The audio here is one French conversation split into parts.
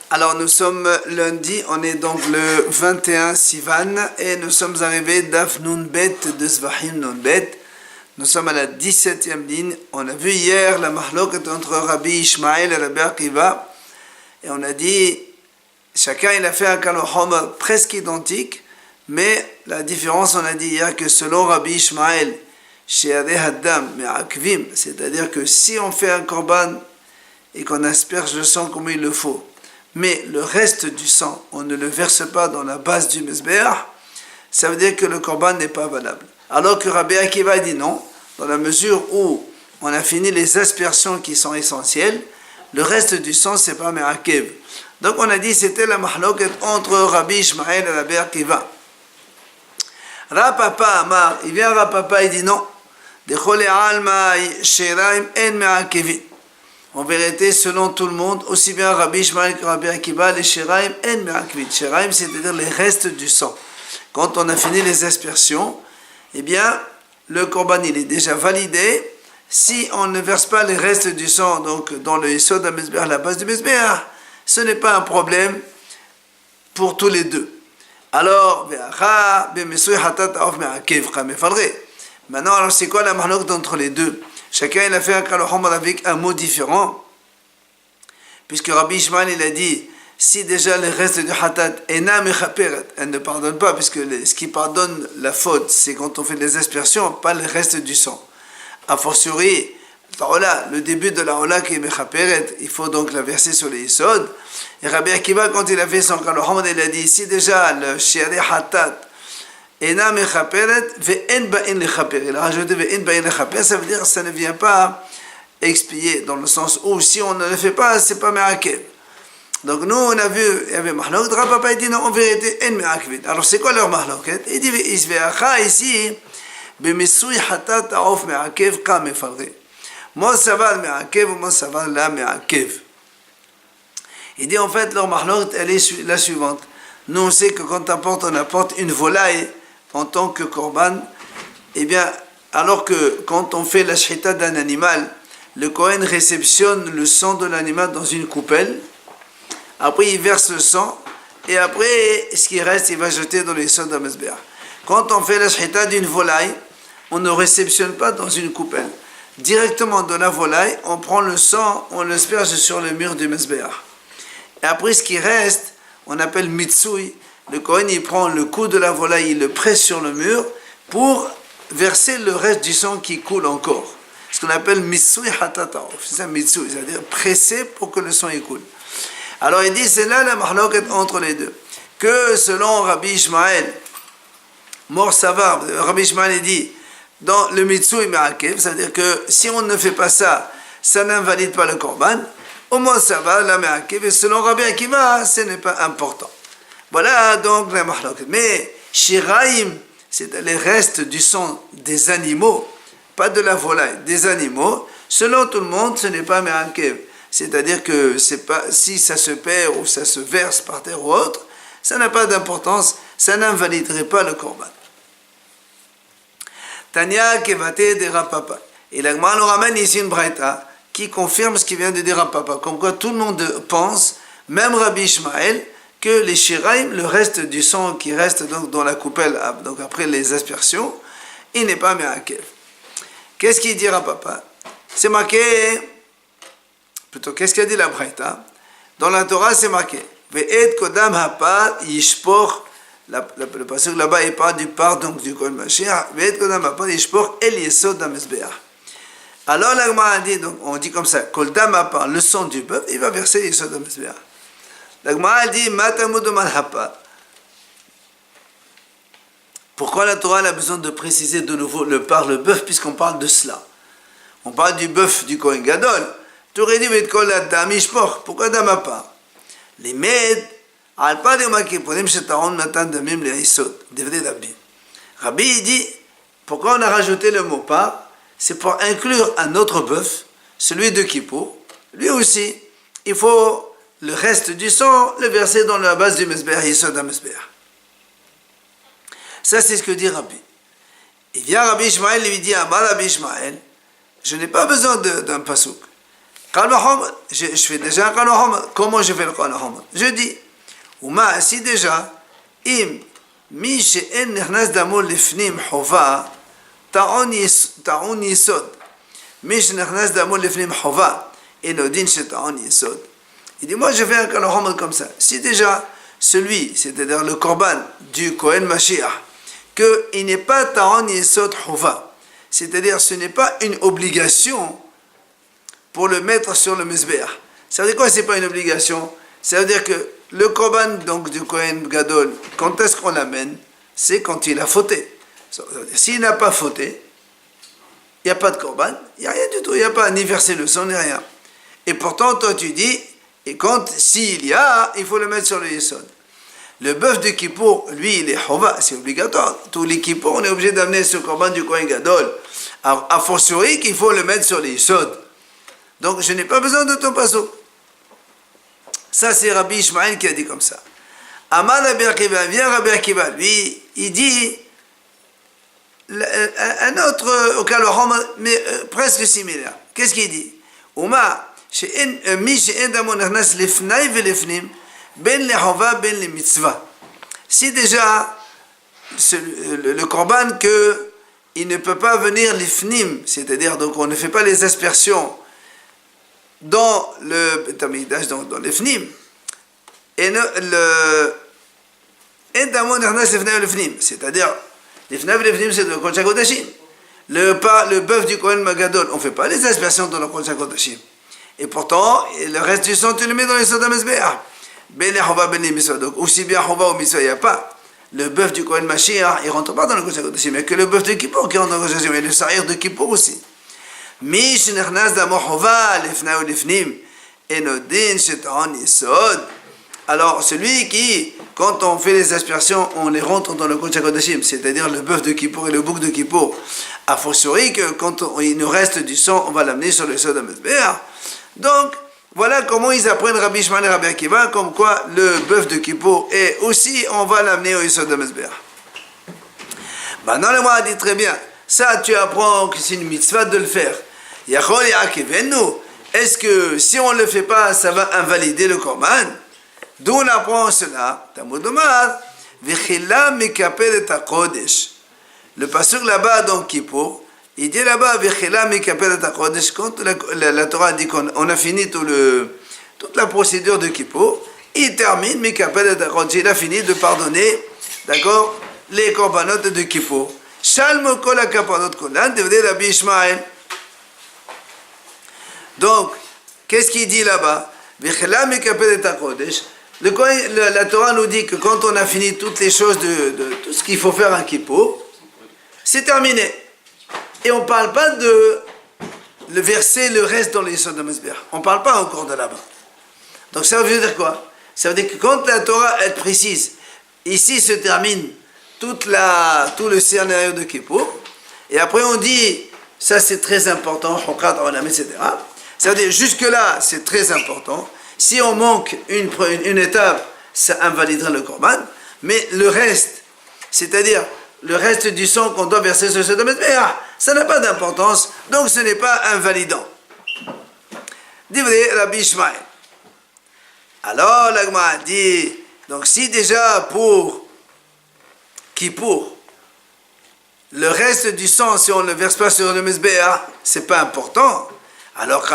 Alors nous sommes lundi, on est donc le 21 Sivan et nous sommes arrivés d'Af Nun Bet de Zvahim Nun Bet. Nous sommes à la 17e ligne. On a vu hier la mahloket entre Rabbi Ishmael et Rabbi Akiva et on a dit chacun il a fait un kalohom presque identique, mais la différence on a dit hier que selon Rabbi Ishmael chez Haddam Me'akvim, c'est-à-dire que si on fait un korban et qu'on asperge le sang comme il le faut, mais le reste du sang, on ne le verse pas dans la base du mesbéach, ça veut dire que le korban n'est pas valable. Alors que Rabbi Akiva dit non, dans la mesure où on a fini les aspersions qui sont essentielles, le reste du sang, c'est pas me'akev. Donc on a dit c'était la mahloket entre Rabbi Ishmael et Rabbi Akiva. Rapapa Amar, il vient Rapapa, il dit non. En vérité, selon tout le monde, aussi bien Rabbi Ishmael que Rabbi Akiva, les Shiraim en me'akvit. Shiraim, c'est-à-dire les restes du sang. Quand on a fini les aspersions, eh bien, le korban, il est déjà validé. Si on ne verse pas les restes du sang, donc dans le yesod à la base du mesbéach, ce n'est pas un problème pour tous les deux. Alors, maintenant, alors c'est quoi la mahlok entre les deux? Chacun il a fait un kalohom avec un mot différent, puisque Rabbi Ishmael il a dit si déjà les restes du hatat ena mechaperet, elle ne pardonne pas, puisque ce qui pardonne la faute c'est quand on fait des aspersions, pas les restes du sang. A fortiori, le début de la ola qui est mechaperet, il faut donc la verser sur les yesod. Et Rabbi Akiva, quand il a fait son kalohom, il a dit si déjà le shiari hatat ena mechaperet ve'en ba'in lechaper, il a rajouté ve'en ba'in lechaper, ça veut dire que ça ne vient pas expier, dans le sens où si on ne le fait pas, c'est pas me'akev. Donc nous on a vu, il y avait mahloket, Rapapa il dit non, en vérité en me'akvit. Alors c'est quoi leur mahloket? Il dit ve'isve'acha ici b'misui hatat ha'of me'akev ka mefarre mon saval me'akev ou mon saval la me'akev. Il dit en fait leur mahloket elle est la suivante. Nous on sait que quand on apporte une volaille en tant que korban, eh bien, alors que quand on fait la shchita d'un animal, le Kohen réceptionne le sang de l'animal dans une coupelle, après il verse le sang, et après, ce qui reste, il va jeter dans les sols d'Amesbéach. Quand on fait la shchita d'une volaille, on ne réceptionne pas dans une coupelle. Directement de la volaille, on prend le sang, on l'asperge sur le mur du Mesbéach. Et après, ce qui reste, on appelle mitsui. Le Kohen il prend le cou de la volaille, il le presse sur le mur pour verser le reste du sang qui coule encore. Ce qu'on appelle mitsui hatataof. C'est ça mitsui, c'est-à-dire presser pour que le sang y coule. Alors il dit c'est là la mahloket entre les deux. Que selon Rabbi Ishmael, mort savar, Rabbi Ishmael il dit dans le mitsui me'akev, c'est-à-dire que si on ne fait pas ça, ça n'invalide pas le korban. Au moins ça va, la me'akev, et selon Rabbi Akiva, ce n'est pas important. Voilà donc la mahloket. Mais shiraim, c'est les restes du sang des animaux, pas de la volaille, des animaux. Selon tout le monde, ce n'est pas me'akev. C'est-à-dire que c'est pas, si ça se perd ou ça se verse par terre ou autre, ça n'a pas d'importance, ça n'invaliderait pas le korban. Tanya kevate de Rapapa. Et la Gemara nous ramène ici une braïta qui confirme ce qu'il vient de dire Rapapa. Comme quoi tout le monde pense, même Rabbi Ishmael, que les shiraim, le reste du sang qui reste donc dans la coupelle, donc après les aspersions, il n'est pas me'akev. Qu'est-ce qu'il dit Rapapa? C'est marqué, plutôt qu'est-ce qu'il a dit la braïta? Dans la Torah c'est marqué, ve'et kodam hapa yishpor, le passage là-bas il parle du pardon du Kohen Mashiach, ve'et kodam hapa yishpor el yesod ha'mezbeach. Alors la Gemara dit, donc on dit comme ça, Koldam hapa, le sang du bœuf, il va verser yesod ha'mezbeach. La Gemara dit, matamud hapa. Pourquoi la Torah a besoin de préciser de nouveau le bœuf, puisqu'on parle de cela? On parle du bœuf du Kohen Gadol. Tu aurais dit, pourquoi dam hapa? Les med, alpa de makiponim shetaron matan damim le isod, devrait Rabbi. Rabbi dit, pourquoi on a rajouté le mot par? C'est pour inclure un autre bœuf, celui de Kippour. Lui aussi, il faut le reste du sang le verser dans la base du mesbéach, yesod ha-mesbéach. Ça, c'est ce que dit Rabbi. Il vient Rabbi Ishmael, lui dit, Rabbi Ishmael, je n'ai pas besoin d'un pasouk. Je fais déjà un Kal Vachomer. Comment je fais le Kal Vachomer? Je dis, Ouma, si déjà, im, mi she'en nechnas damo lifnim chova, ta'on yisod. Mi she'nechnas damo lifnim chova, et nodin she'ta'on yisod. Il dit, moi je fais un Kal Vachomer comme ça. Si déjà, celui, c'est-à-dire le Korban du Kohen Mashiach, qu'il n'est pas ta'on yisod chova, c'est-à-dire ce n'est pas une obligation pour le mettre sur le Mizbeach. Ça veut dire quoi, c'est pas une obligation? Ça veut dire que le Korban donc, du Kohen Gadol, quand est-ce qu'on l'amène? C'est quand il a fauté. S'il n'a pas fauté, il n'y a pas de Korban, il n'y a rien du tout, il n'y a pas ni verser le sang, ni rien. Et pourtant, toi tu dis, et quand, s'il y a, il faut le mettre sur le Yesod. Le bœuf de Kippour, lui, il est Chova, c'est obligatoire. Tous les Kippour, on est obligé d'amener ce Korban du Kohen Gadol. A fortiori qu'il faut le mettre sur le Yesod. Donc, je n'ai pas besoin de ton passo. Ça, c'est Rabbi Ishmael qui a dit comme ça. Amar Rabbi Akiva, vient Rabbi Akiva, lui, il dit un autre Kal Vachomer, mais presque similaire. Qu'est-ce qu'il dit? Ouma, mi she'en damo nechnas lifnai velifnim, ben lechova, ben le mitzvah. Si déjà, le Korban que il ne peut pas venir l'ifnim, c'est-à-dire donc on ne fait pas les aspersions dans le Betamikdash, dans l'ifnim, et c'est-à-dire l'ifnav et l'ifnim c'est le Kodesh HaKodashim. Le bœuf du Kohen Magadol, on ne fait pas les aspersions dans le Kodesh HaKodashim. Et pourtant, le reste du sang, tu le mets dans les Sodom Mizbeach. Ben Chova, ben Mitzvah. Donc aussi bien Chova ou Mitzvah, il n'y a pas. Le bœuf du Kohen Mashiach, il ne rentre pas dans le Kodesh HaKodashim. Il n'y a que le bœuf de Kippour qui rentre dans le Kodesh HaKodashim. Et le Sahir de Kippour aussi. Mi shenechnas damo chova lifnai ou lifnim enodin she'ta'on yisod. Alors celui qui, quand on fait les aspersions, on les rentre dans le Kodesh HaKodashim, c'est-à-dire le bœuf de Kippour et le bouc de Kippour, a fortiori que quand il nous reste du sang, on va l'amener sur le Sod HaMizbeach. Donc voilà comment ils apprennent Rabbi Ishmael et Rabbi Akiva, comme quoi le bœuf de Kippour et aussi on va l'amener au Sod HaMizbeach. Maintenant le Moïse dit très bien, ça tu apprends que c'est une mitzvah de le faire. Yachol Yaakivenu, est-ce que si on ne le fait pas, ça va invalider le Korban? D'où on apprend cela? Talmud Omar, Vechila mikapel et HaKodesh. Le pasuk là-bas dans Kippour, il dit là-bas, Vechila mikapel et HaKodesh, quand la Torah dit qu'on a fini toute la procédure de Kippour, il termine mikapel et HaKodesh, il a fini de pardonner, d'accord, les korbanot de Kippour. Shalmo kol hakapanot kolan, devait Rabbi Ishmael. Donc, qu'est-ce qu'il dit là-bas? La Torah nous dit que quand on a fini toutes les choses de tout ce qu'il faut faire en Kippour, c'est terminé. Et on ne parle pas de le verser le reste dans les Sod HaMizbeach. On ne parle pas encore de là-bas. Donc ça veut dire quoi? Ça veut dire que quand la Torah est précise, ici se termine tout le scénario de Kippour, et après on dit, ça c'est très important, etc. Ça veut dire, jusque-là, c'est très important. Si on manque une étape, ça invaliderait le Korban. Mais le reste, c'est-à-dire le reste du sang qu'on doit verser sur ce domaine, ça n'a pas d'importance, donc ce n'est pas invalidant. Dit Rabbi Ishmael. Alors, l'Agma dit, donc si déjà pour Kippour, le reste du sang, si on ne le verse pas sur le Mizbeach, c'est pas important. Alors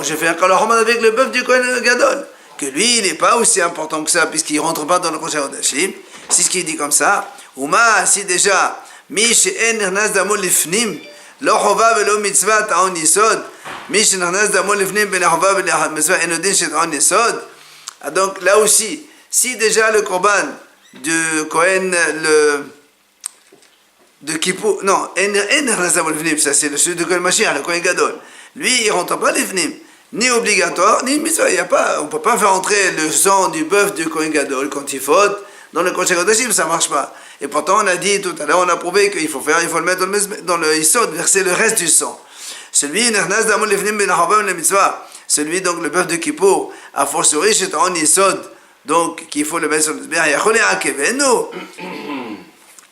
je fais un Kal Vachomer avec le bœuf du Kohen Gadol, que lui, il n'est pas aussi important que ça, puisqu'il ne rentre pas dans le Kodesh HaKodashim. C'est ce qu'il dit comme ça. Ouma, si déjà, mi she'en nechnas damo lifnim, lo chova velo mitzvah ta'on yisod, mi she'en nechnas damo lifnim ben chova ben mitzvah enodin she'ta'on yisod. Donc là aussi, si déjà le Korban du Kohen, de Kippour, non, ça c'est celui de Kohen Mashiach, le Kohen Gadol. Lui, il ne rentre pas l'ifnim, ni obligatoire, ni mitzvah. On ne peut pas faire entrer le sang du bœuf du Kohen Gadol quand il faute dans le Kodesh HaKodashim, ça ne marche pas. Et pourtant, on a dit tout à l'heure, on a prouvé qu'il faut le mettre dans le Yisod, verser le reste du sang. Celui, celui donc le bœuf de Kippour, a fortiori, c'est en Yisod, donc qu'il faut le mettre sur le Mizbeach.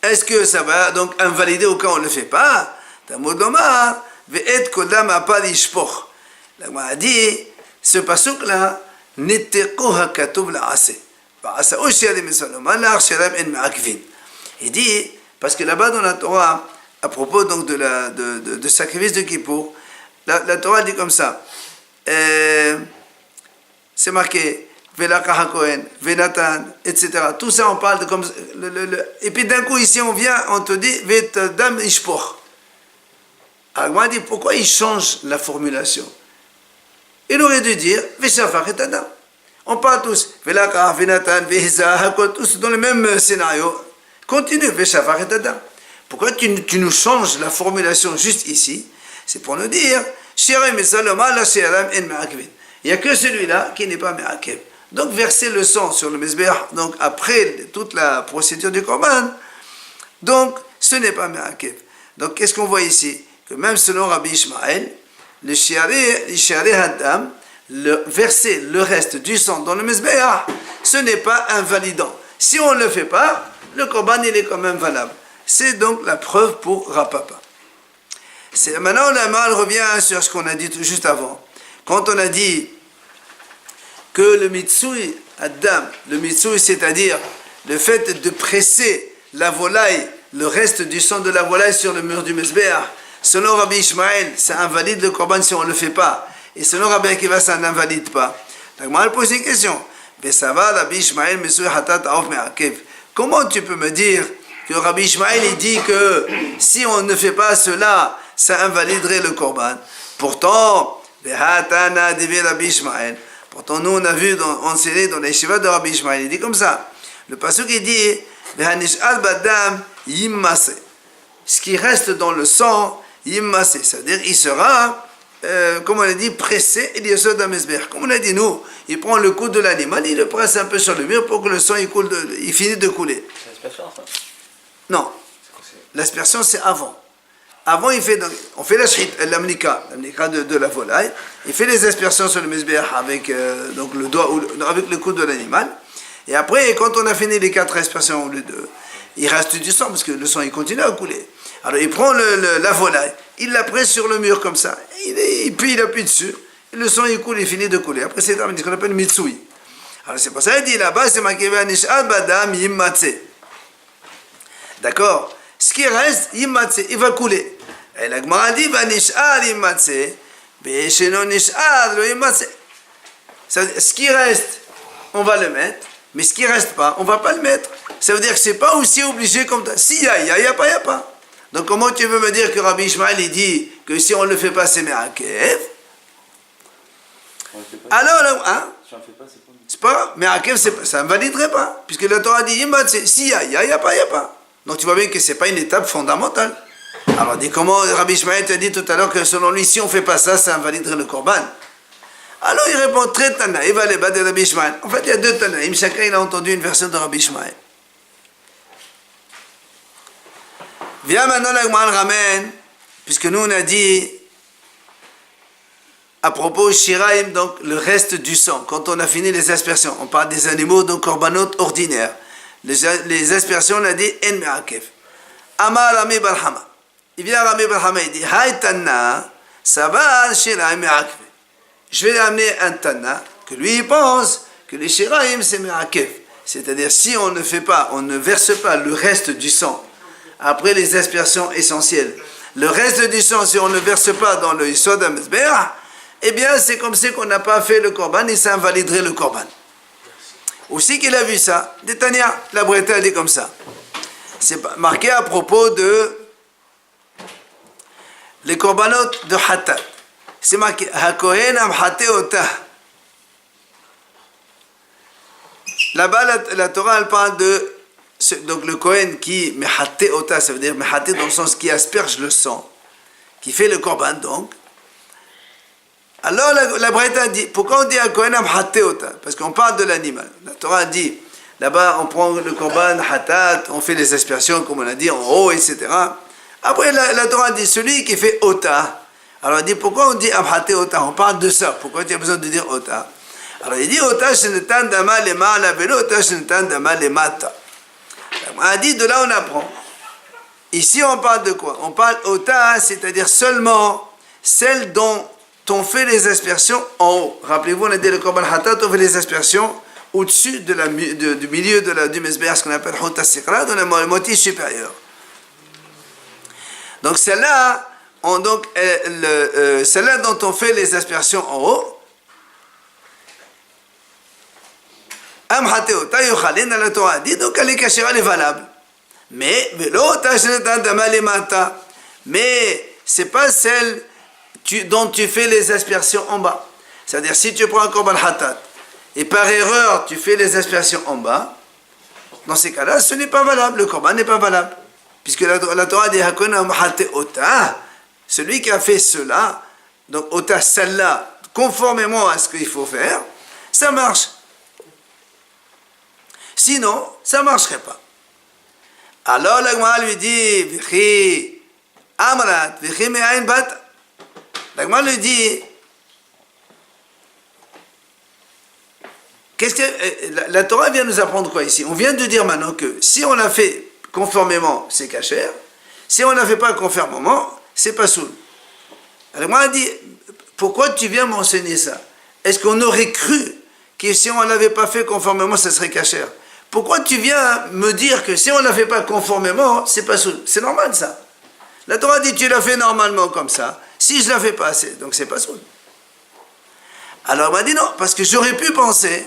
Est-ce que ça va donc invalider au cas où on ne le fait pas? Talmud Omar, ve'et kodam apad yishpoch. La Gemara a dit, ce pasuk-là, neteko hakatov la'aseh. Va'asa oshia de Mesalomah la'arshalam en ma'akvin. Il dit, parce que là-bas dans la Torah, à propos donc de sacrifice de Kippour, la Torah dit comme ça, c'est marqué, Velaka HaKohen, Venatan, etc. Tout ça, on parle de comme... et puis d'un coup, ici, on te dit, Vetadam Ishpoch. Alors, on dit, pourquoi il change la formulation? Il aurait dû dire, Veshafar et Adam. On parle tous, Velaka, Venatan, Veheza, Hakot, tous dans le même scénario. Continue, Veshafar et Adam. Pourquoi tu nous changes la formulation juste ici? C'est pour nous dire, Shirem et Salomah, la Shiram en Me'akvin. Il n'y a que celui-là qui n'est pas Me'akev. Donc verser le sang sur le Mizbeach, donc après toute la procédure du Korban, donc ce n'est pas Me'akev. Donc qu'est-ce qu'on voit ici? Que même selon Rabbi Ishmael, le Shiarei Haddam, verser le reste du sang dans le Mizbeach, ce n'est pas invalidant. Si on ne le fait pas, le Korban il est quand même valable. C'est donc la preuve pour Rapapa. Maintenant, la Maral revient sur ce qu'on a dit juste avant. Quand on a dit que le Mitsui Adam, le Mitsui, c'est-à-dire le fait de presser la volaille, le reste du sang de la volaille sur le mur du Mizbeach, selon Rabbi Ishmael, ça invalide le Korban si on ne le fait pas. Et selon Rabbi Akiva, ça n'invalide pas. Donc, moi, je pose une question. Mais ça va, Rabbi Ishmael, Mitsui Hatat Aof Me'akev. Comment tu peux me dire que Rabbi Ishmael, il dit que si on ne fait pas cela, ça invaliderait le Korban? Pourtant, Pourtant, nous, on a vu, enseigné dans les Yeshiva de Rabbi Ishmael, il dit comme ça. Le pasuk, il dit, ce qui reste dans le sang, yimmase. C'est-à-dire, il sera, comme on a dit, pressé, et il sort d'un mesber. Comme on a dit, nous, il prend le coude de l'animal, il le presse un peu sur le mur pour que le sang, il finisse de couler. C'est l'aspersion, ça? Non. L'aspersion, c'est avant. Avant, on fait la shrit, l'amnika de la volaille. Il fait les aspersions sur le mizbeach avec donc le doigt avec le coude de l'animal. Et après, quand on a fini les 4 aspersions, il reste du sang parce que le sang il continue à couler. Alors il prend la volaille, il la presse sur le mur comme ça, puis il appuie dessus, et le sang il coule, il finit de couler. Après c'est ce qu'on appelle mitsui. Alors c'est pour ça qu'il dit là-bas, c'est marqué Nish'al badam yimmatse. D'accord? Ce qui reste, yimmatse, il va couler. Et la Gemara dit, Nish'al yimmatse, be'esheno nish'al lo yimmatse. Ce qui reste, on va le mettre, mais ce qui reste pas, on va pas le mettre. Ça veut dire que c'est pas aussi obligé comme ça. Si y a, y a pas. Donc comment tu veux me dire que Rabbi Ishmael il dit que si on ne le fait pas, c'est Me'akev? Alors, hein? C'est pas Me'akev, ça ne validerait pas. Puisque la Torah dit, si y a pas. Donc tu vois bien que c'est pas une étape fondamentale. Alors dis comment Rabbi Ishmael t'a dit tout à l'heure que selon lui, si on ne fait pas ça, ça invaliderait le Korban. Alors il répond très Tana, il va les battre de Rabbi Ishmael. En fait, il y a 2 Tanaïm, chacun il a entendu une version de Rabbi Ishmael. Viens maintenant, la Gemara ramène, puisque nous on a dit à propos Shiraim, donc le reste du sang, quand on a fini les aspersions, on parle des animaux, donc korbanot ordinaires. Les aspersions, on a dit En Me'akev. Amar Rami Barhama. Il vient Rami Barhama, il dit Hay Tanna, ça va Shiraim Me'akev. Je vais amener un Tanna, que lui il pense que les Shiraim c'est Me'akev. C'est-à-dire si on ne fait pas, on ne verse pas le reste du sang, après les aspersions essentielles. Le reste du sang, si on ne verse pas dans le Yisod HaMizbeach, eh bien, c'est comme si on n'a pas fait le Korban et ça invaliderait le Korban. Aussi qu'il a vu ça, Détania, la Breta dit comme ça. C'est marqué à propos de les Korbanot de Hatat. C'est marqué HaKohen Amhateota. Là-bas, la Torah, elle parle de donc le Kohen qui mehate ota, ça veut dire mehate dans le sens qui asperge le sang, qui fait le korban donc. Alors la Braïta dit, pourquoi on dit un Kohen mehate ota? Parce qu'on parle de l'animal. La Torah dit, là-bas on prend le korban hatat, on fait les aspersions comme on a dit en haut, etc. Après la Torah dit, celui qui fait ota. Alors il dit, pourquoi on dit mehate ota? On parle de ça. Pourquoi tu as besoin de dire ota? Alors il dit, ota shenetan dama lema la velo, ota shenetan dama lemata. On a dit, de là on apprend. Ici on parle de quoi? On parle ota, c'est-à-dire seulement celle dont on fait les aspersions en haut. Rappelez-vous, on a dit le Korban Hatat, on fait les aspersions au-dessus du milieu du Mesbeh, ce qu'on appelle Houta Sikra, dans la moitié supérieure. Donc celle-là, celle-là dont on fait les aspersions en haut, la Torah dit, donc elle est cachée, elle est valable. Mais c'est pas celle dont tu fais les aspersions en bas. C'est-à-dire, si tu prends un Korban Hatat, et par erreur, tu fais les aspersions en bas, dans ces cas-là, ce n'est pas valable, le Korban n'est pas valable. Puisque la Torah dit, celui qui a fait cela, donc ota celle-là, conformément à ce qu'il faut faire, ça marche. Sinon, ça ne marcherait pas. Alors la Gemara lui dit, V'chi amrat, v'chi me'ain bat. La Gemara lui dit, la Torah vient nous apprendre quoi ici? On vient de dire maintenant que si on l'a fait conformément, c'est kasher. Si on ne l'a fait pas conformément, c'est pas soul. Alors moi, elle dit, pourquoi tu viens m'enseigner ça? Est-ce qu'on aurait cru que si on ne l'avait pas fait conformément, ça serait kasher? Pourquoi tu viens me dire que si on ne l'a fait pas conformément, c'est pas soul? C'est normal ça. La Torah dit, tu l'as fait normalement comme ça. Si je ne la fais pas, donc c'est pas soul. Alors elle m'a dit non, parce que j'aurais pu penser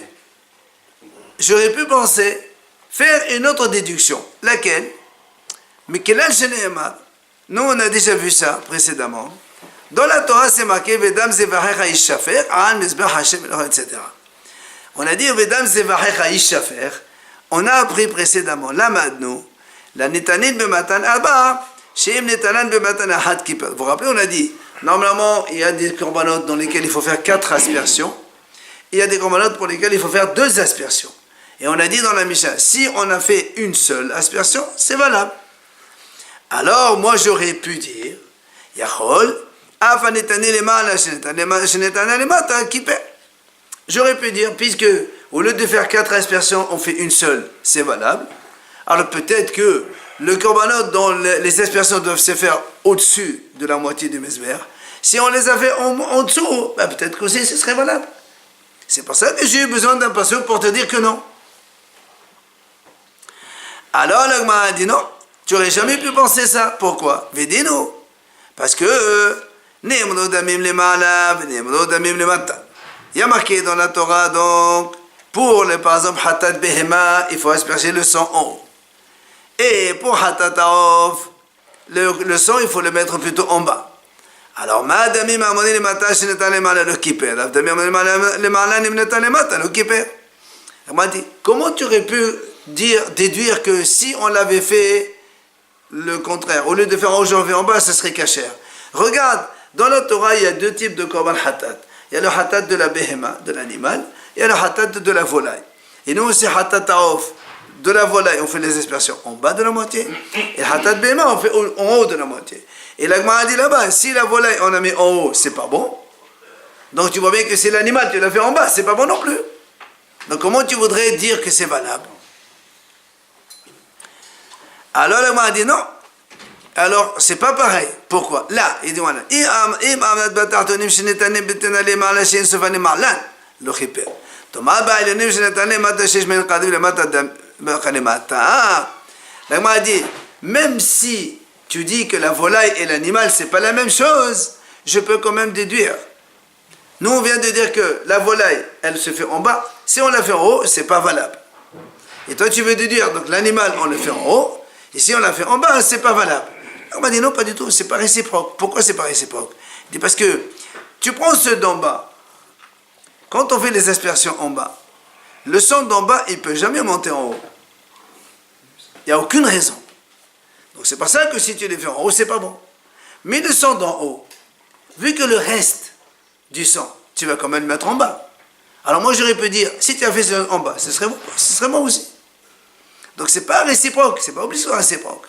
faire une autre déduction. Laquelle? Mais nous on a déjà vu ça précédemment. Dans la Torah c'est marqué Vedam zevarecha ishafer an mizbech Hashem etc. On a dit Vedam zevarecha ishafer. On a appris précédemment la madnu, la netanin bematan abba, sheim netanan bematan ahad kippur. Vous vous rappelez, on a dit normalement il y a des corbanotes dans lesquels il faut faire 4 aspersions. Il y a des corbanotes pour lesquels il faut faire 2 aspersions. Et on a dit dans la Mishnah, si on a fait une seule aspersion, c'est valable. Alors, moi, j'aurais pu dire, j'aurais pu dire, puisque au lieu de faire 4 aspersions, on fait une seule, c'est valable. Alors peut-être que le korbanot dont les aspersions doivent se faire au-dessus de la moitié du mesmer, si on les a fait en dessous, ben peut-être qu'aussi ce serait valable. C'est pour ça que j'ai eu besoin d'un passage pour te dire que non. Alors le Gemara a dit non, tu n'aurais jamais pu penser ça. Pourquoi? Vedino. Parce que il y a marqué dans la Torah, donc, pour par exemple Hatat Behema, il faut asperger le sang en haut. Et pour Hatat Aof, le sang, il faut le mettre plutôt en bas. Alors, Madami Mamoni le Mata, je n'étais pas le Kipper. Le Malan, il n'était pas le Kipper. Elle m'a dit, comment tu aurais pu déduire que si on l'avait fait le contraire, au lieu de faire en haut, j'en vais en bas, ça serait kasher. Regarde, dans la Torah, il y a 2 types de korban hatat. Il y a le hatat de la behema, de l'animal, et il y a le hatat de la volaille. Et nous, c'est hatat aof, de la volaille, on fait les aspersions en bas de la moitié, et hatat behema, on fait en haut de la moitié. Et la Gemara dit là-bas, si la volaille, on la met en haut, c'est pas bon. Donc tu vois bien que c'est l'animal, tu l'as fait en bas, c'est pas bon non plus. Donc comment tu voudrais dire que c'est valable? Alors la Gemara dit non. Alors, c'est pas pareil. Pourquoi? Là, il dit voilà. La Gemara dit, même si tu dis que la volaille et l'animal, c'est pas la même chose, je peux quand même déduire. Nous, on vient de dire que la volaille, elle se fait en bas. Si on la fait en haut, c'est pas valable. Et toi, tu veux déduire, donc l'animal, on le fait en haut. Et si on la fait en bas, c'est pas valable. On m'a dit non, pas du tout, c'est pas réciproque. Pourquoi c'est pas réciproque? Il dit parce que tu prends ceux d'en bas. Quand on fait les aspersions en bas, le sang d'en bas, il peut jamais monter en haut. Il n'y a aucune raison. Donc c'est pour ça que si tu les fais en haut, c'est pas bon. Mais le sang d'en haut, vu que le reste du sang, tu vas quand même le mettre en bas. Alors moi j'aurais pu dire, si tu as fait ça en bas, ce serait bon aussi. Donc c'est pas réciproque, c'est pas obligé de réciproque.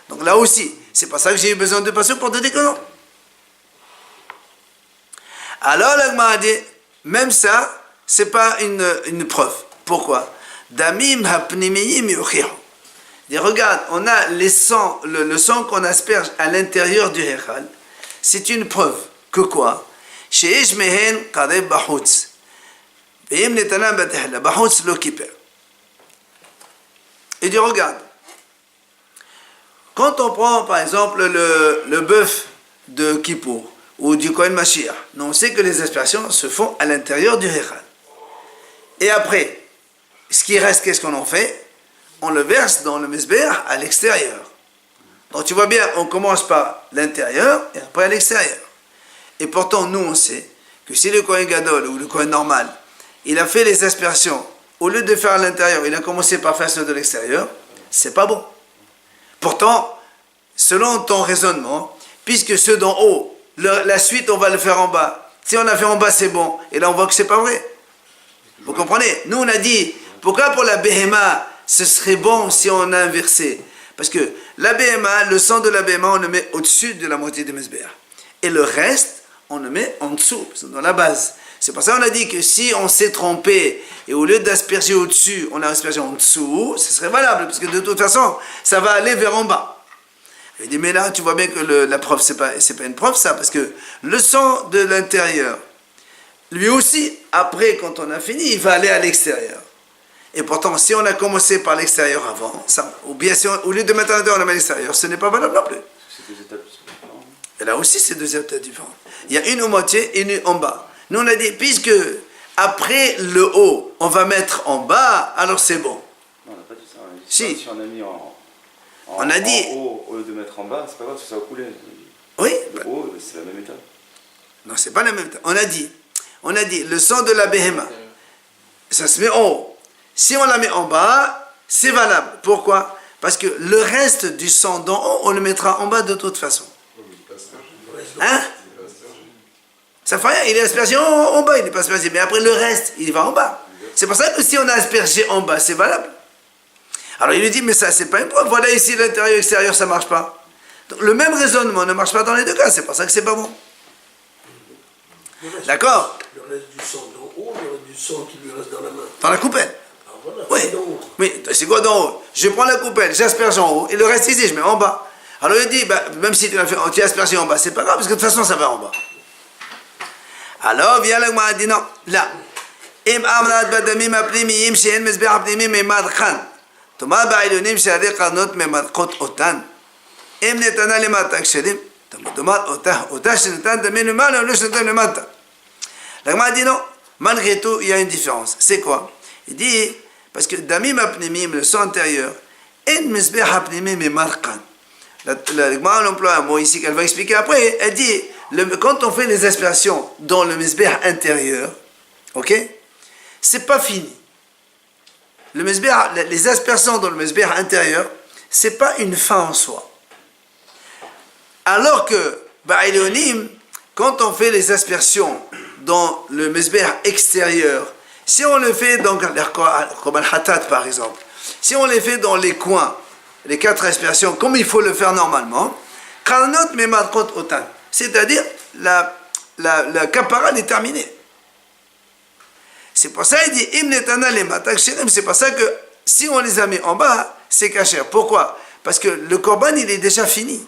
Donc là aussi, c'est pas ça que j'ai eu besoin de passer pour te dire que non. Alors la Gemara a dit, même ça, c'est pas une preuve. Pourquoi? Damim hapnimiyim yuchiru. Regarde, on a le sang qu'on asperge à l'intérieur du Heichal. C'est une preuve que quoi? Sheish mehen qadeb bahutz. Veim netana batehla. Bahutz lo kiper. Il dit, regarde. Quand on prend, par exemple, le bœuf de Kippour ou du Kohen Mashiach, on sait que les aspersions se font à l'intérieur du Heichal. Et après, ce qui reste, qu'est-ce qu'on en fait? On le verse dans le Mizbeach à l'extérieur. Donc tu vois bien, on commence par l'intérieur et après à l'extérieur. Et pourtant, nous, on sait que si le Kohen Gadol ou le Kohen normal, il a fait les aspersions, au lieu de faire à l'intérieur, il a commencé par faire ceux de l'extérieur, c'est pas bon. Pourtant, selon ton raisonnement, puisque ceux d'en haut, la suite, on va le faire en bas. Si on a fait en bas, c'est bon. Et là, on voit que c'est pas vrai. Vous comprenez? Nous, on a dit, pourquoi pour la Behema, ce serait bon si on a inversé? Parce que la Behema, le sang de la Behema, on le met au-dessus de la moitié de Mizbeach. Et le reste, on le met en dessous, dans la base. C'est pour ça qu'on a dit que si on s'est trompé et au lieu d'asperger au-dessus, on a aspergé en dessous, ce serait valable, parce que de toute façon, ça va aller vers en bas. Il dit, mais là, tu vois bien que la preuve, c'est pas une preuve, ça, parce que le sang de l'intérieur, lui aussi, après, quand on a fini, il va aller à l'extérieur. Et pourtant, si on a commencé par l'extérieur avant, ça, ou bien si au lieu de mettre à l'intérieur, on a mis à l'extérieur, ce n'est pas valable non plus. C'est deux étapes différentes. Et là aussi, c'est deux étapes différentes. Il y a une au moitié et une en bas. Nous, on a dit, puisque après le haut, on va mettre en bas, alors c'est bon. Non, on n'a pas dit ça. Si. Si on a mis On a dit. En haut, au lieu de mettre en bas, c'est pas grave, ça va couler. Oui. Le haut, c'est la même étape. Non, c'est pas la même étape. On a dit, le sang de la Behema, ça se met en haut. Si on la met en bas, c'est valable. Pourquoi? Parce que le reste du sang d'en haut, on le mettra en bas de toute façon. Hein? Ça fait rien, il est aspergé en bas, il n'est pas aspergé, mais après le reste, il va en bas. C'est pour ça que si on a aspergé en bas, c'est valable. Alors il lui dit, mais ça, c'est pas une preuve. Voilà ici, l'intérieur et l'extérieur, ça marche pas. Donc le même raisonnement ne marche pas dans les deux cas, c'est pour ça que c'est pas bon. D'accord? Le reste du sang d'en haut, le reste du sang qui lui reste dans la main. Dans la coupelle. Ah voilà, Oui, c'est d'en haut. oui, c'est quoi d'en haut? Je prends la coupelle, j'asperge en haut, et le reste ici, je mets en bas. Alors il dit, bah, même si tu as aspergé en bas, c'est pas grave, parce que de toute façon, ça va en bas. Alors, vient le Gemara dit non, là. Im amrat badamim apnimiyim she'en mizbeach apnimim memad khan. Toma ba'ilyonim she'adeh qarnot memadkot otan. Im netana lemata kshelim. Toma otah shenetan damin lemala, lo shenetan lemata. La Gemara dit non. Malgré tout, il y a une différence. C'est quoi? Il dit, parce que damim apnimim, le sang intérieur, en mizbeach apnimim memad khan. La Gemara emploie un mot ici qu'elle va expliquer après. Elle dit, quand on fait les aspersions dans le Mizbeach intérieur, ok, c'est pas fini. Le Mizbeach, les aspersions dans le Mizbeach intérieur, c'est pas une fin en soi. Alors que, Ba'ilyonim, quand on fait les aspersions dans le Mizbeach extérieur, si on le fait dans comme Al-Hatat par exemple, si on les fait dans les coins, les 4 aspersions, comme il faut le faire normalement, Karnot Memadkot Otan. C'est-à-dire, la capara est terminée. C'est pour ça qu'il dit, c'est pour ça que si on les a mis en bas, c'est caché. Pourquoi? Parce que le korban, il est déjà fini.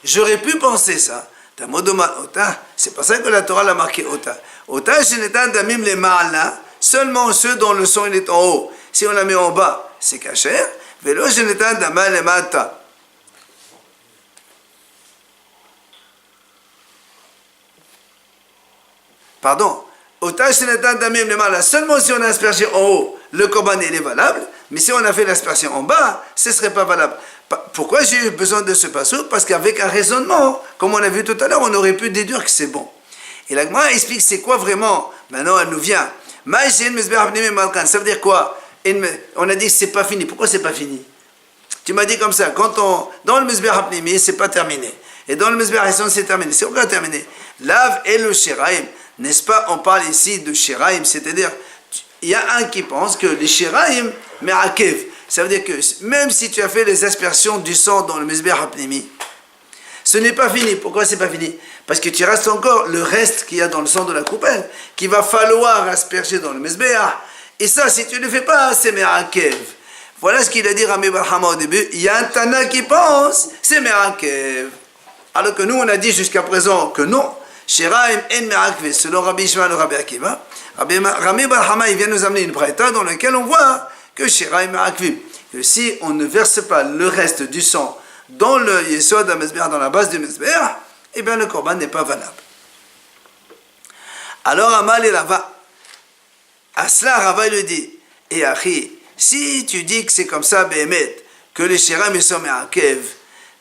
J'aurais pu penser ça. C'est pour ça que la Torah l'a marqué Ota. Ota, damim le ma'ala, seulement ceux dont le sang il est en haut. Si on la met en bas, c'est caché. Velo shenetan damal le mata. Pardon, seulement si on a aspergé en haut, le korban il est valable, mais si on a fait l'aspersion en bas, ce ne serait pas valable. Pourquoi j'ai eu besoin de ce passage? Parce qu'avec un raisonnement, comme on a vu tout à l'heure, on aurait pu déduire que c'est bon. Et la Gemara explique c'est quoi vraiment. Maintenant elle nous vient. Ça veut dire quoi? On a dit que c'est pas fini. Pourquoi c'est pas fini? Tu m'as dit comme ça, dans le Mizbeach Hapnimi, c'est pas terminé. Et dans le Mizbeach Hesson, c'est terminé. C'est pourquoi terminé? Lav et le Shiraim. N'est-ce pas, on parle ici de Shiraim, c'est-à-dire, il y a un qui pense que les Shiraim, me'akev, ça veut dire que même si tu as fait les aspersions du sang dans le Mizbeach Hapnimi, ce n'est pas fini. Pourquoi c'est pas fini? Parce que tu restes encore le reste qu'il y a dans le sang de la coupelle, qu'il va falloir asperger dans le Mizbeach. Et ça, si tu ne le fais pas, c'est me'akev. Voilà ce qu'il a dit Rami Barhama au début. Il y a un Tana qui pense, c'est me'akev. Alors que nous, on a dit jusqu'à présent que non. Shiraim en me'akvin, selon Rabbi Ishmael et Rabbi Akiva. Rami Bar Hama, il vient nous amener une braïta dans laquelle on voit que Shiraim me'akvin, que si on ne verse pas le reste du sang dans le yesod ha-mezbeach, dans la base du mezbeach, eh bien le korban n'est pas valable. Alors Amal et Rava, à cela Rava lui dit, et Achi, si tu dis que c'est comme ça, Béhémet, que les Shiraim ils sont me'akev,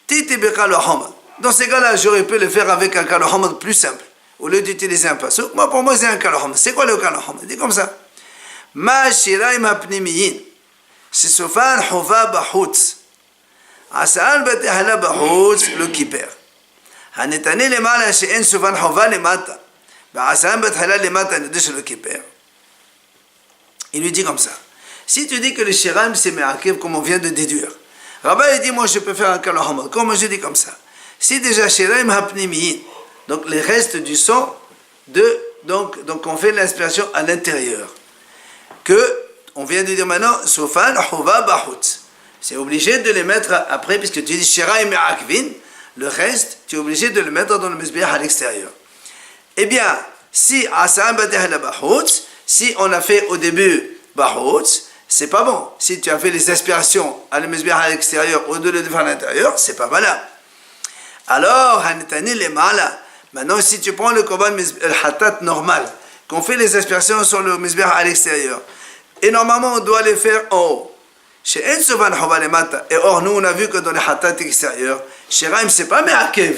titi beka lo hamad. Dans ces cas-là, j'aurais pu le faire avec un kalohamad plus simple, au lieu d'utiliser un pasuk. Moi, pour moi, c'est un kalohamad. C'est quoi le kalohamad? Il dit comme ça. Ma shiraim hapnimiyin, sisofan hova bahutz, asal betehla bahutz, le kiper. Hanetane lemala she'en sofan hova lemata, asal betehla lemata, nedesh le kiper. Il lui dit comme ça. Si tu dis que le shiraim c'est me'akev, comme on vient de déduire, Rabbi il dit, moi, je peux faire un kalohamad. Comment je dis comme ça? Si déjà shiraim hapnimiyin, donc les restes du sang, donc on fait l'inspiration à l'intérieur. Que, on vient de dire maintenant, sofan hova bahut. C'est obligé de les mettre après, puisque tu dis shiraim me'akvin, le reste, tu es obligé de le mettre dans le mezbeach à l'extérieur. Eh bien, si asam bateh la bahut, si on a fait au début bahut, c'est pas bon. Si tu as fait les aspirations à le mezbeach à l'extérieur, au-delà de faire à l'intérieur, c'est pas valable. Alors, maintenant, si tu prends le korban hatat normal, qu'on fait les aspirations sur le mizbeach à l'extérieur, et normalement on doit les faire en haut. Et or, nous on a vu que dans les hatat extérieurs, shiraim c'est pas me'akev.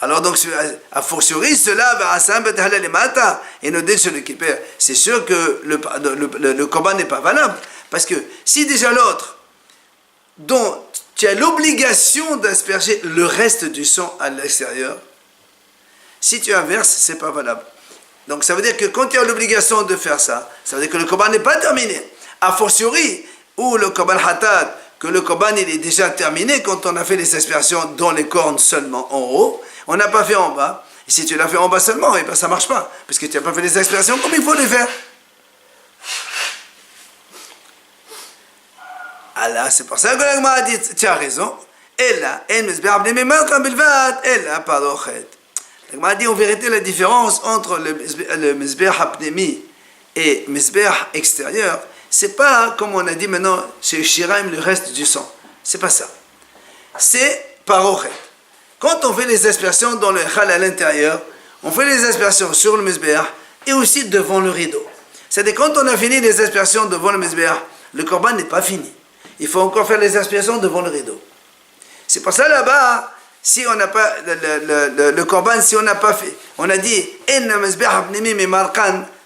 Alors donc, a fortiori, cela va asam betahla lemata et nous dit sur le kiper. C'est sûr que le korban n'est pas valable, parce que si déjà l'autre, dont tu as l'obligation d'asperger le reste du sang à l'extérieur. Si tu inverses, ce n'est pas valable. Donc ça veut dire que quand tu as l'obligation de faire ça, ça veut dire que le korban n'est pas terminé. A fortiori, ou le korban hatat, que le korban il est déjà terminé quand on a fait les aspirations dans les cornes seulement en haut, on n'a pas fait en bas. Et si tu l'as fait en bas seulement, eh ben ça ne marche pas, parce que tu n'as pas fait les aspirations comme il faut les faire. Alors, c'est pour ça que l'agma a dit, tu as raison. Et là, l'agma a dit en vérité la différence entre le mizbeach hapnemi et mizbeach extérieur, c'est pas comme on a dit maintenant chez shiraim le reste du sang. C'est pas ça. C'est parochet. Quand on fait les aspirations dans le chal à l'intérieur, on fait les aspirations sur le mizbeach et aussi devant le rideau. C'est-à-dire quand on a fini les aspirations devant le mizbeach, le korban n'est pas fini. Il faut encore faire les aspirations devant le rideau. C'est pour ça là-bas, si on n'a pas le korban, si on n'a pas fait, on a dit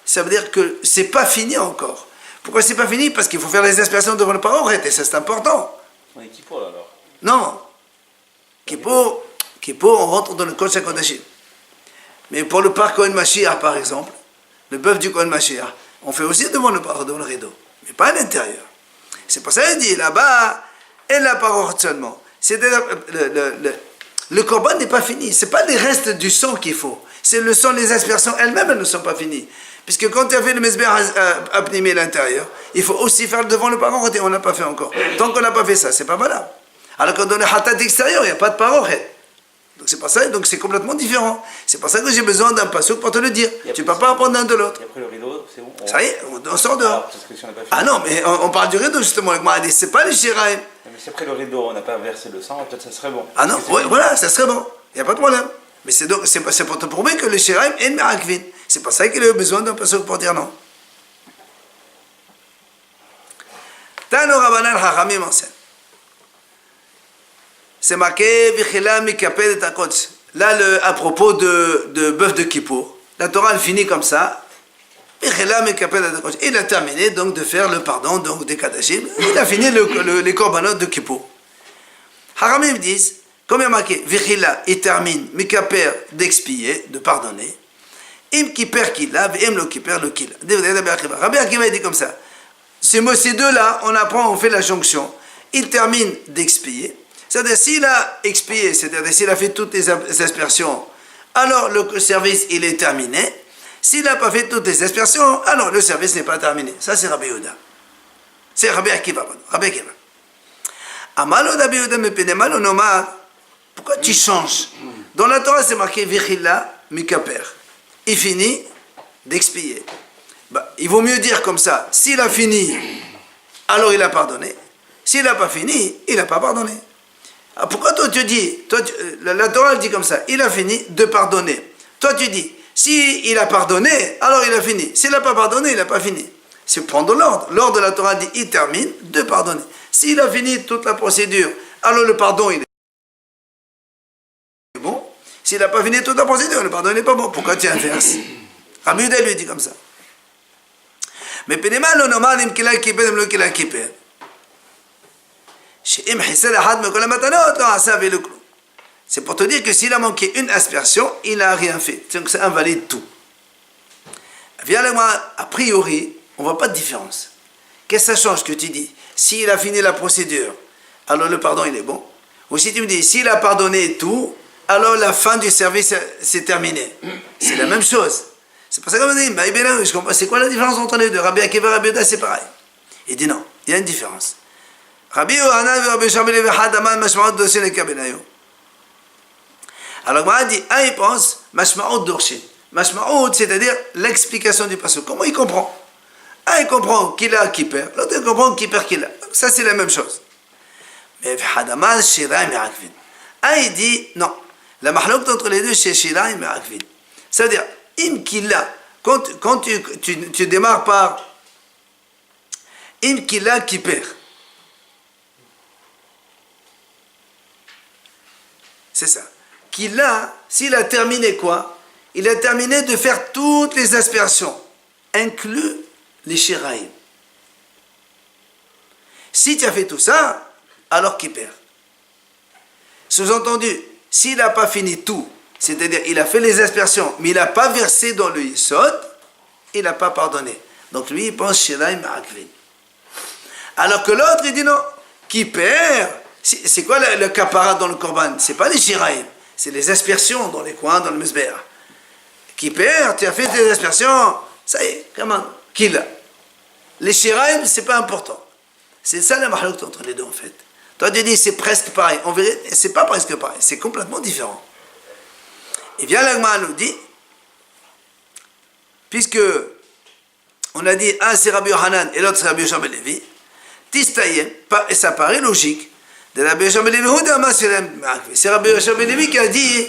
ça veut dire que c'est pas fini encore. Pourquoi c'est pas fini? Parce qu'il faut faire les aspirations devant le parochet, et ça c'est important. On est Kippour là alors? Non. Kippour, on rentre dans le Kodesh HaKodashim. Mais pour le parc Kohen Mashiach par exemple, le bœuf du Kohen Mashiach, on fait aussi devant le rideau, mais pas à l'intérieur. C'est pour ça qu'il dit là-bas, et la parole seulement. Le korban n'est pas fini. Ce n'est pas les restes du sang qu'il faut. C'est le sang, les aspirations elles-mêmes, elles ne sont pas finies. Puisque quand tu as fait le mezbeach hapnimi à l'intérieur, il faut aussi faire devant le parochet, et on n'a pas fait encore. Tant qu'on n'a pas fait ça, c'est pas valable. Alors que dans le hatat extérieur, il n'y a pas de parochet. Donc c'est pas ça, donc c'est complètement différent. C'est pour ça que j'ai besoin d'un passouk pour te le dire. Tu ne peux pas apprendre l'un de l'autre. Et après le rideau, c'est bon. Ça y est, on sort dehors. Ah non, mais on parle du rideau justement. C'est pas les shiraim. Mais si après le rideau, on n'a pas versé le sang, peut-être ça serait bon. Ah non, ouais, voilà, ça serait bon. Il n'y a pas de problème. Mais c'est pour te prouver que les shiraim est me'akvin. C'est pas ça qu'il a besoin d'un pasuk pour dire non. Tano Rabbanan Chachamim enseigne. C'est marqué Vichila mikaped et hakodesh. Là, à propos de bœuf de Kippour, la Torah elle finit comme ça. Vichila mikaped et hakodesh. Il a terminé donc de faire le pardon donc des kadashim. Il a fini les korbanot de Kippour. Haramim disent, comme il y a marqué, Vichila, il termine mikaper d'expier, de pardonner. Im kiper kila, im lo kiper lo kila. Rabbi Akiva dit comme ça. Ces deux-là, on apprend, on fait la jonction. Il termine d'expier. C'est-à-dire, s'il a expié, c'est-à-dire s'il a fait toutes les aspersions, alors le service, il est terminé. S'il n'a pas fait toutes les aspersions, alors le service n'est pas terminé. Ça, c'est Rabbi Yehuda. C'est Rabbi Akiva. Rabbi Akiva. Amalo Rabbi Yehuda me penemalo nomar, Pourquoi tu changes? Dans la Torah, c'est marqué Vichila Mikaper. Il finit d'expier. Bah, il vaut mieux dire comme ça, s'il a fini, alors il a pardonné. S'il n'a pas fini, il n'a pas pardonné. Alors pourquoi toi tu dis, la Torah elle dit comme ça, il a fini de pardonner. Toi tu dis, si il a pardonné, alors il a fini. S'il n'a pas pardonné, il n'a pas fini. C'est prendre l'ordre. L'ordre de la Torah dit, il termine de pardonner. S'il a fini toute la procédure, alors le pardon il est bon. S'il n'a pas fini toute la procédure, le pardon n'est pas bon. Pourquoi tu inverses? Rabbi Yehuda lui dit comme ça. Mais Pénéma le nomal im kila kiper le kila kiper. C'est pour te dire que s'il a manqué une aspersion, il n'a rien fait. Donc ça invalide tout. A priori, on ne voit pas de différence. Qu'est-ce que ça change que tu dis? S'il a fini la procédure, alors le pardon il est bon. Ou si tu me dis, s'il a pardonné tout, alors la fin du service c'est terminé. C'est la même chose. C'est pour ça qu'on me dit, c'est quoi la différence entre les deux? Rabbi Akiva et Rabbi Yehuda, c'est pareil. Il dit non, il y a une différence. Rabbi Yohanan et Rabbi Shmuel et Hadaman mashma'ot dorshin et kabenayo. Alors moi il dit, un il pense mashma'ot dorshin. Mashma'ot, c'est-à-dire l'explication du passage. Comment il comprend? Un il comprend qu'il a qui perd, l'autre il comprend qu'il perd qu'il a. Ça c'est la même chose. Mais Hadaman shiraim et akvin. Un il dit non, la mahlouk entre les deux c'est shiraim et akvin. C'est-à-dire im killa, quand tu démarres par im killa qui perd. C'est ça. Killa, s'il a terminé quoi? Il a terminé de faire toutes les aspersions, inclus les shiraïm. Si tu as fait tout ça, alors qu'il perd. Sous-entendu, s'il n'a pas fini tout, c'est-à-dire il a fait les aspersions, mais il n'a pas versé dans le yisod, il n'a pas pardonné. Donc lui, il pense shiraïm akvin. Alors que l'autre, il dit non, qui perd. C'est quoi le kapara dans le korban? C'est pas les shiraïm, c'est les aspersions dans les coins, dans le mesber. Qui perd, tu as fait tes aspersions, ça y est, comment? Qui l'a? Les shiraïm, c'est pas important. C'est ça la mahlouk entre les deux en fait. Toi tu dis c'est presque pareil. En vérité, c'est pas presque pareil, c'est complètement différent. Et bien l'Agma nous dit, puisque on a dit un c'est Rabbi Yohanan et l'autre c'est Rabbi Yoshua ben Levi, Tistayem, et ça paraît logique. De Rabbi Yoshua ben Levi, c'est Rabbi Yoshua ben Levi qui a dit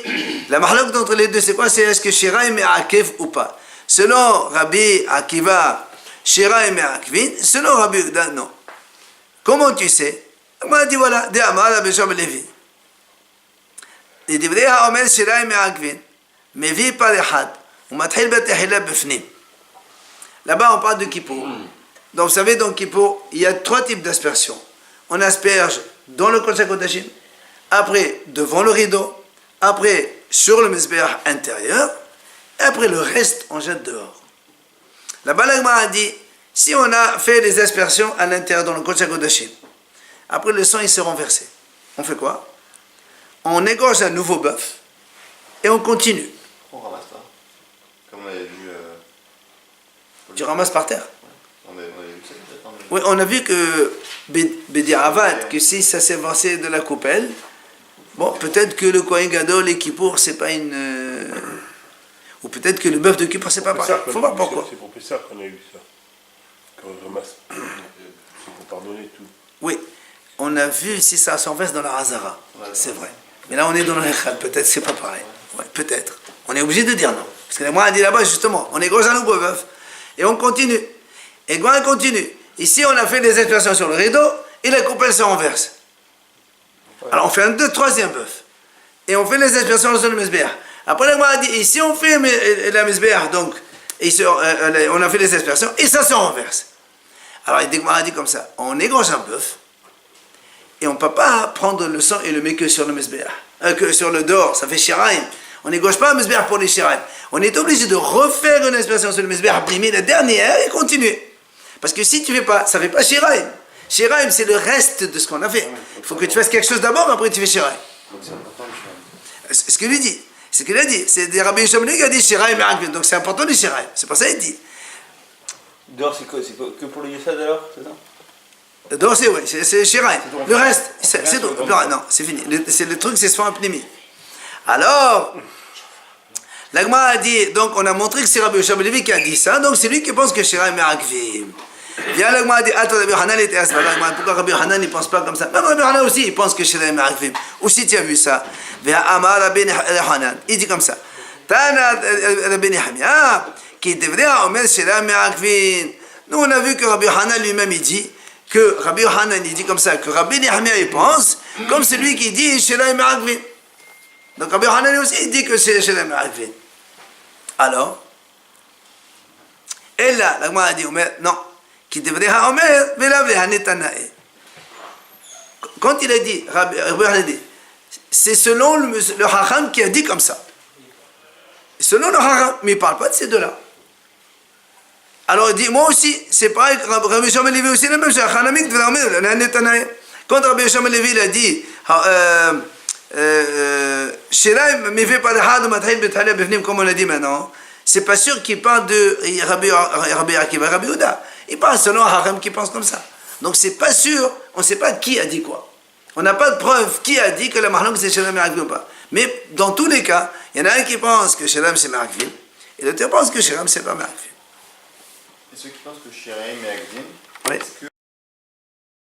la mahlouk entre les deux, c'est quoi? C'est est-ce que shiraïm est akev ou pas? Selon Rabbi Akiva, shiraïm est akvin, selon Rabbi Yehuda, non. Comment tu sais? On m'a dit voilà, de Amar Rabbi Yoshua ben Levi. לדברי האומר שיריים מעכבין, מביא פר אחד, ומתחיל בתחילה בפנים. Là-bas, on parle de Kippour. Donc, vous savez, dans Kippour, il y a trois types d'aspersions. On asperge dans le Kodesh HaKodashim, après devant le rideau, après sur le Mizbeach intérieur, et après le reste, on jette dehors. Là-bas, l'Agma a dit, si on a fait les aspersions à l'intérieur dans le Kodesh HaKodashim, après le sang, il s'est renversé. On fait quoi? On égorge un nouveau bœuf et on continue. On ramasse pas. Comme on avait vu. Tu ramasses par terre. On avait vu ça peut-être. Oui, on a vu que Bedi Avad, que si ça s'est versé de la coupelle, bon, peut-être que le Kohen Gadol et Kippour, c'est pas une. Ou peut-être que le bœuf de Kippour, c'est pas pareil. Il faut voir pourquoi. C'est pour Pessah qu'on a eu ça. Quand on ramasse. C'est pour pardonner tout. Oui, on a vu si ça s'enverse dans la Hazara. C'est vrai. Mais là, on est dans le Echad, peut-être c'est pas pareil. Ouais, peut-être. On est obligé de dire non. Parce que moi, on a dit là-bas, justement, on égorge un nouveau bœuf. Et on continue. Et quand on continue, ici, on a fait des aspersions sur le rideau, et la coupelle se renverse. Alors, on fait un troisième bœuf. Et on fait les aspersions sur le Mizbeach. Après, on a dit, ici, on fait la Mizbeach, donc, on a fait les aspersions, et ça se renverse. Alors, il a dit comme ça, on égorge un bœuf, et on ne peut pas prendre le sang et le mettre que sur le Mizbeach, que sur le dehors, ça fait shiraïm. On n'égorge pas un Mizbeach pour les shiraïm. On est obligé de refaire une aspersion sur le Mizbeach, primer la dernière et continuer. Parce que si tu ne fais pas, ça ne fait pas shiraïm. Shiraïm, c'est le reste de ce qu'on a fait. Il faut que tu fasses quelque chose d'abord, après tu fais shiraïm. Donc c'est important le shiraïm. C'est ce qu'il lui dit. C'est ce qu'il a dit. C'est des Rabbi Yoshua ben Levi qui a dit shiraïm et akvin. Donc c'est important le shiraïm. C'est pour ça qu'il dit. Dehors, c'est quoi? C'est que pour le Yesod alors? C'est ça? Donc c'est Shiraim. Le reste, c'est tout. Non, c'est fini. Le truc, c'est Sfar Pnimi. Alors, l'Agma a dit, donc on a montré que c'est Rabbi Yoshua ben Levi qui a dit ça, donc c'est lui qui pense que Shiraim est Akvim. Viens l'Agma a dit, attends, Rabbi Hanan était asma. Pourquoi Rabbi Hanan ne pense pas comme ça? Même Rabbi Hanan aussi, il pense que Shiraim est Akvim. Aussi, tu as vu ça. Viens Amar Rabbi Hanan. Il dit comme ça. Tana Rabbi Nehemia, qui devrait omer Shiraim est Akvim. Nous, on a vu que Rabbi Hanan lui-même, il dit que Rabbi Hanan, il dit comme ça, que Rabbi Nehemia, il pense, comme celui qui dit Shiraim est Akvim. Donc Rabbi Hanan aussi, il dit que c'est Shiraim est Akvim. Alors, et là, l'Agma a dit, non, qui devrait omer, velavle hanetanae. Quand il a dit, Rabbi Hanan a dit, c'est selon le Hacham qui a dit comme ça. Selon le Hacham, mais il ne parle pas de ces deux-là. Alors il dit, moi aussi, c'est pareil, Rabbi Yoshua ben Levi aussi, la même chose, Hanamik devrait omer, hanetanae. Quand Rabbi Yoshua ben Levi, il a dit, Shiraim me fait pas de had matahil bethalia befnim, comme on a dit maintenant. C'est pas sûr qu'il parle de Rabbi Akiva, Rabbi Yehuda. Il parle selon Hacham qui pense comme ça. Donc c'est pas sûr, on ne sait pas qui a dit quoi. On n'a pas de preuve qui a dit que la mahlok c'est Shiraim Merakvim ou pas. Mais dans tous les cas, il y en a un qui pense que Shiraim c'est Merakvim et l'autre pense que Shiraim c'est pas Merakvim. Et ceux qui pensent que Shiraim est Akvim, Oui. est-ce que